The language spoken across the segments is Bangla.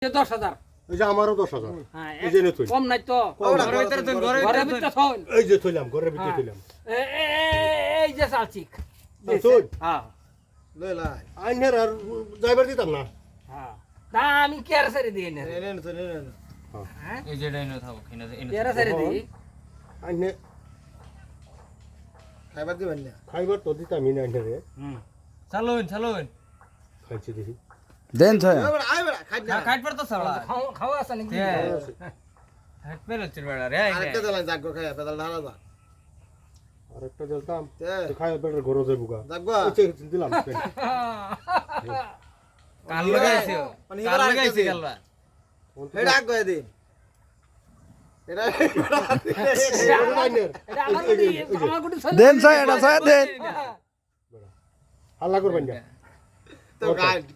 10,000 এই যে আমারও 10,000 হ্যাঁ এই যে তুই কম নাই তো ঘরের ভিতরে তুই ঘরের ভিতরে থন এই যে থইলাম ঘরের ভিতরে থইলাম এই যে চালচিক তুই হ্যাঁ লই লাই আইনের আর ড্রাইভার দিতাম না হ্যাঁ না আমি কে আর সারি দিই না নেন তো নেন হ্যাঁ এই যে ডাইনো থাকো কিনা কে আর সারি দিই আইনে খাইবার দিবেন না খাইবার তো দিতামই না আইনে রে চালুন চালুন খাইছি দেখি দেন ছয় এবার আইবার খাই না কাট পড়তো সালা খাওয়া আছে নাকি হাট পেল চল বেড়া রে আরেকটা দিলাম জাগ খাই পেদাল ঢালা দা আরেকটা দিতাম তে খাই বেটার ঘরে যাইবো গা জাগবা দিলাম কাল লাগাইছে মানে কাল এবার লাগাইছে কালবা হেডা আগ গয় দিন এটা আইনের এটা আমার গুটি আমার গুটি চলে দেন ছয় এটা ছয় দেন হাল্লা করবেন না তো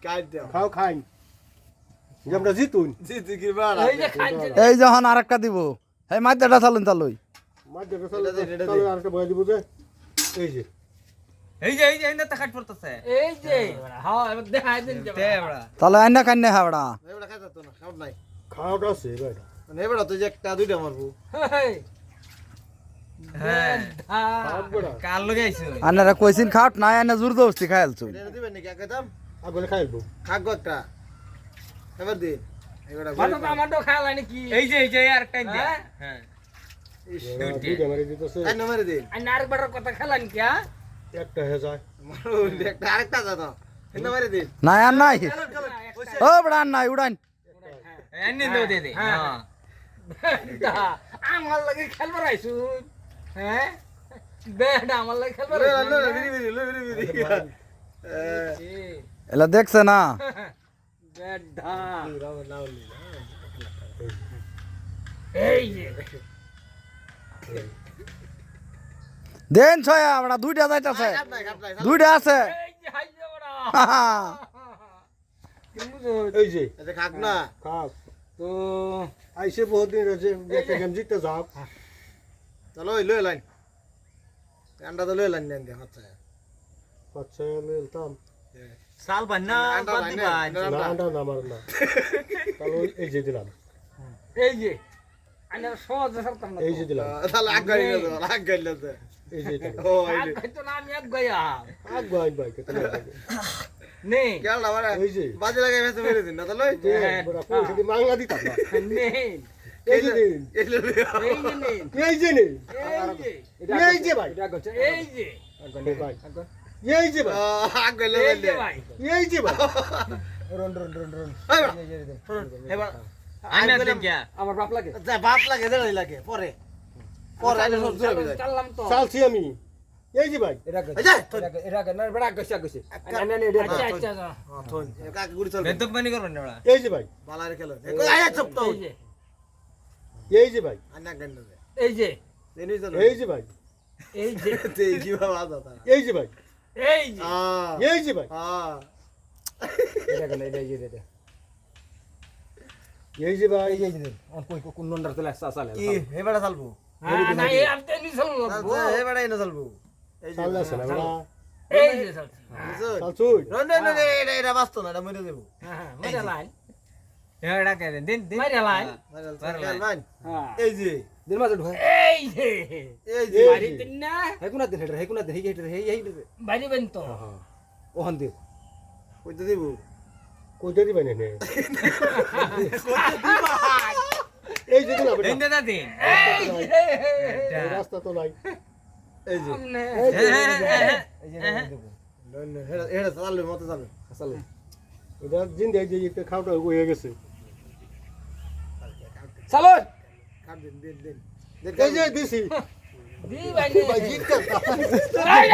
গাইড দাও খাও খাই যে আমরা জিতুন জিতি কি বার এই যে খাইছে এই যখন আরেকটা দিব এই মাইদাটা চালুন চালুই মাছ দেখে চলে আরেকটা বয়া দিব যে এই যে এই যে এন্ড তা কাট পড়তেছে এই যে হ্যাঁ এবার দেখাই দিন তে বেড়া তাহলে আইনা কান্নে হাবড়া এবার খাই তো না খাওয়া নাই খাওয়াটা আছে বেটা মানে এবার তো যে একটা দুইটা মারবো হ্যাঁ খাওয়াত বেটা কাল লাগাইছে আনারা কইছিন খাট নাই আনা জোর দোস্তি খাইলছুন এটা দিবেন নাকি একদম আগলে খাইবো খাগো একটা এবার দিন এবার ভালো টমেটো খাওয়া নাকি এই যে আর টাইম দে হ্যাঁ দুইটা মারি দিতেছে আই নম্বর দিন আর নারক বাটার কথা খেলান কি হ্যাঁ একটা হয়ে যায় মারো একটা আরেকটা দাও এই নম্বর দিন নাই আর নাই ও বড় আর নাই উড়ান এন্ড দে দে হ্যাঁ আমার লাগে খেলবার আইছু হ্যাঁ বেডা আমার লাগে খেলবার লই আইছু লই বিরি এলা দেখছে না বেডা রাও নাওলি এই যে দেন ছয় আমরা দুইটা যাইতাছে কাট নাই দুইটা আছে এই যে হাই যে বড়া এই যে এটা খাক না খাপ তো আইসে বহুত দিন হয়েছে একটা গেম জিততে যাও চলো লই লাইন আন্ডা তো লই লাইন দেন দে আচ্ছা আচ্ছা লইতাম সাল বান্না বাদ দিবা না না আমার না তাহলে এই যে দিলাম এই যে আনে সহজ সরতাম না এই যে দিলাম তাহলে আগ গাইলে তো আগ গাইলে তো এই যে দিলাম ও এই আগ খাইতো না আমি এক গয়া আগ ভাই ভাই কত নে কেল না মানে এই যে বাজে লাগে ভেসে মেরে দিন না তো লই বড় কোন সেদি মাংলা দিতাম না নে এই যে দিন এই লই এই যে নে এই যে নে এই যে এই যে ভাই এটা গছে এই যে ভাই এই যে ভাই আগ গাইলে এই যে ভাই এই যে ভাই এবার আইনা দিন কি আমার বাপ লাগে যা বাপ লাগে দেড়ই লাগে পরে পরে আইলে সব জুড়ে যায় চাললাম তো চালছি আমি এই যে ভাই এই যা আচ্ছা আচ্ছা থন কাকে গুড়ি চলবে বেদব পানি করবেন না বেড়া এই যে ভাই বালা রে খেলো এই আয়া চুপ তো এই যে এই যে ভাই আন্না গাইলে দে এই যে দেনি চলো এই যে ভাই এই যে তে জিবা বাজা তারা এই যে ভাই এই যে এই যে ভাই এই যে ভাই কি হেবাড়া চালবো না এই আপনি নিছল হেবাড়া এনে চালবো চাল আছে না বড়া এই যে চল চালছুই রন এটা বাস্ত না এটা মরে দেব হ্যাঁ মেরে লাইন এড়া কে দিন দিন মেরে লাইন ভাই হ্যাঁ এই যে এই যে এই যে বাড়ি দিন না বাড়ি বেন তো কইতে দিব কইতে দিবেন নে এই যে দিলাম দিন দে দিন এই রাস্তা তো নাই এই যে সামনে হেডা হেডা চালবে মতে চালবে এটা জিন্দে যে একটা খাওটা হয়ে গেছে চলো কাট দিন দিন দিন এই যে দিছি দি ভাই ভাই জিত করতা এই